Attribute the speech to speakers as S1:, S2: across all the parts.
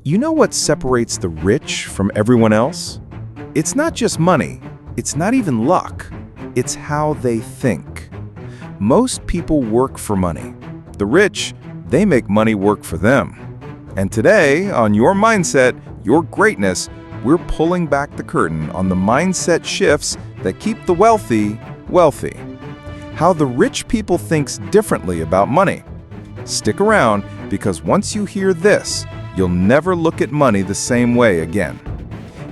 S1: You know what separates the rich from everyone else? It's not just money. It's not even luck. It's how they think. Most people work for money. The rich, they make money work for them. And today, on Your Mindset, Your Greatness, we're pulling back the curtain on the mindset shifts that keep the wealthy, wealthy. How the rich people thinks differently about money. Stick around, because once you hear this, you'll never look at money the same way again.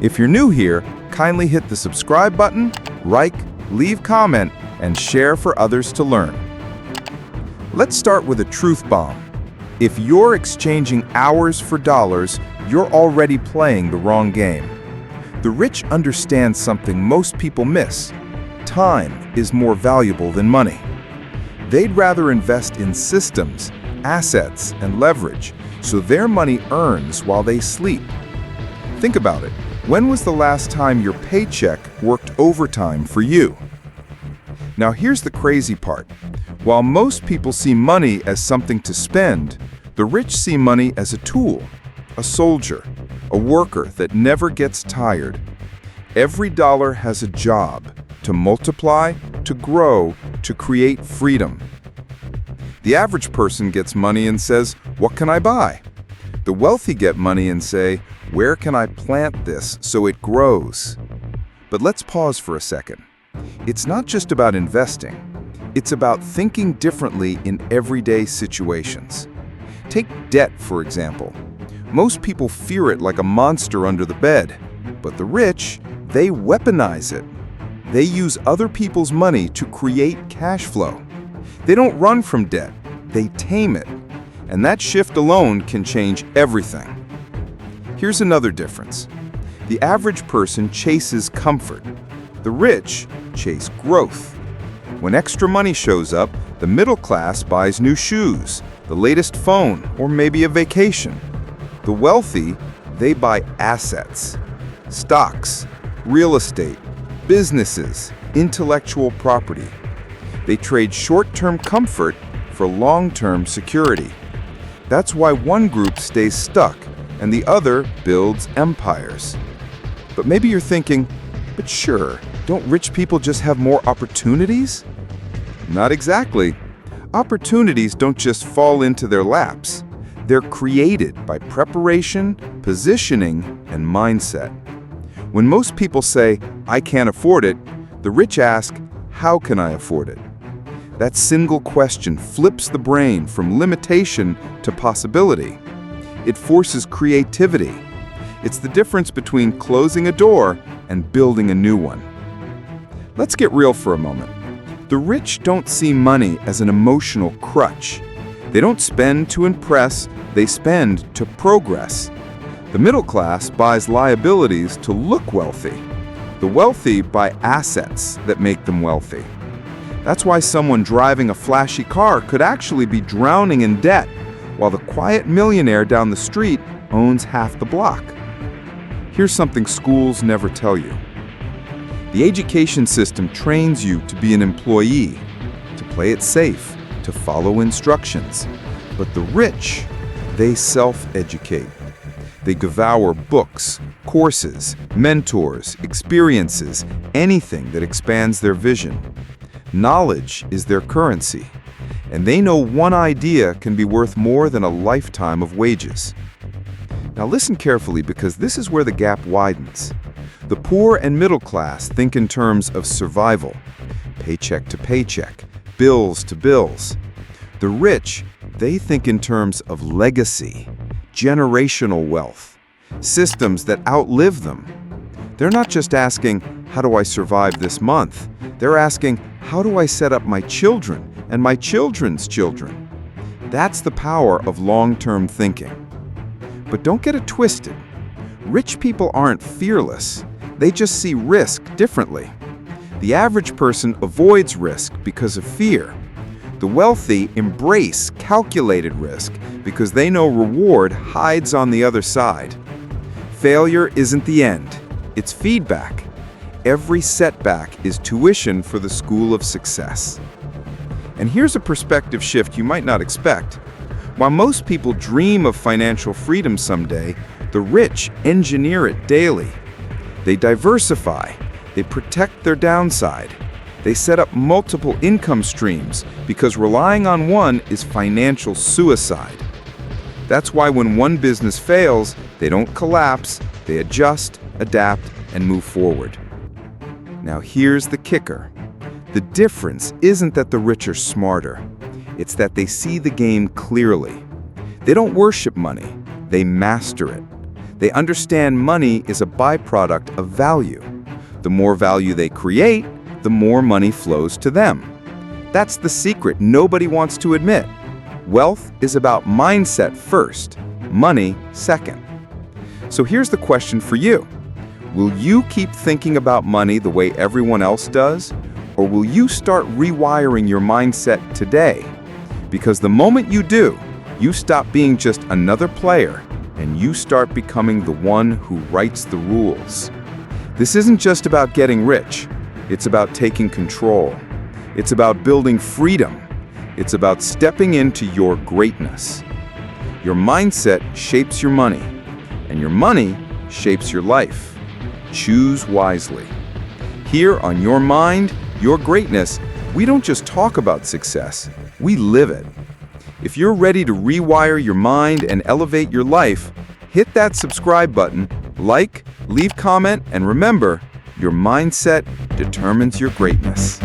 S1: If you're new here, kindly hit the subscribe button, like, leave comment, and share for others to learn. Let's start with a truth bomb. If you're exchanging hours for dollars, you're already playing the wrong game. The rich understand something most people miss. Time is more valuable than money. They'd rather invest in systems, assets, and leverage, so their money earns while they sleep. Think about it. When was the last time your paycheck worked overtime for you? Now here's the crazy part. While most people see money as something to spend, the rich see money as a tool, a soldier, a worker that never gets tired. Every dollar has a job: to multiply, to grow, to create freedom. The average person gets money and says, "What can I buy?" The wealthy get money and say, "Where can I plant this so it grows?" But let's pause for a second. It's not just about investing. It's about thinking differently in everyday situations. Take debt, for example. Most people fear it like a monster under the bed, but the rich, they weaponize it. They use other people's money to create cash flow. They don't run from debt, they tame it. And that shift alone can change everything. Here's another difference. The average person chases comfort. The rich chase growth. When extra money shows up, the middle class buys new shoes, the latest phone, or maybe a vacation. The wealthy, they buy assets, stocks, real estate, businesses, intellectual property. They trade short-term comfort for long-term security. That's why one group stays stuck and the other builds empires. But maybe you're thinking, but sure, don't rich people just have more opportunities? Not exactly. Opportunities don't just fall into their laps. They're created by preparation, positioning, and mindset. When most people say, "I can't afford it," the rich ask, "How can I afford it?" That single question flips the brain from limitation to possibility. It forces creativity. It's the difference between closing a door and building a new one. Let's get real for a moment. The rich don't see money as an emotional crutch. They don't spend to impress, they spend to progress. The middle class buys liabilities to look wealthy. The wealthy buy assets that make them wealthy. That's why someone driving a flashy car could actually be drowning in debt, while the quiet millionaire down the street owns half the block. Here's something schools never tell you. The education system trains you to be an employee, to play it safe, to follow instructions. But the rich, they self-educate. They devour books, courses, mentors, experiences, anything that expands their vision. Knowledge is their currency, and they know one idea can be worth more than a lifetime of wages. Now listen carefully, because this is where the gap widens. The poor and middle class think in terms of survival, paycheck to paycheck, bills to bills. The rich, they think in terms of legacy, generational wealth, systems that outlive them. They're not just asking, "How do I survive this month?" They're asking, "How do I set up my children and my children's children?" That's the power of long-term thinking. But don't get it twisted. Rich people aren't fearless. They just see risk differently. The average person avoids risk because of fear. The wealthy embrace calculated risk because they know reward hides on the other side. Failure isn't the end. It's feedback. Every setback is tuition for the school of success. And here's a perspective shift you might not expect. While most people dream of financial freedom someday, the rich engineer it daily. They diversify. They protect their downside. They set up multiple income streams because relying on one is financial suicide. That's why when one business fails, they don't collapse, they adjust, adapt, and move forward. Now here's the kicker. The difference isn't that the rich are smarter. It's that they see the game clearly. They don't worship money, they master it. They understand money is a byproduct of value. The more value they create, the more money flows to them. That's the secret nobody wants to admit. Wealth is about mindset first, money second. So here's the question for you. Will you keep thinking about money the way everyone else does? Or will you start rewiring your mindset today? Because the moment you do, you stop being just another player and you start becoming the one who writes the rules. This isn't just about getting rich. It's about taking control. It's about building freedom. It's about stepping into your greatness. Your mindset shapes your money, and your money shapes your life. Choose wisely. Here on Your Mind, Your Greatness, we don't just talk about success, we live it. If you're ready to rewire your mind and elevate your life, hit that subscribe button, like, leave comment, and remember, your mindset determines your greatness.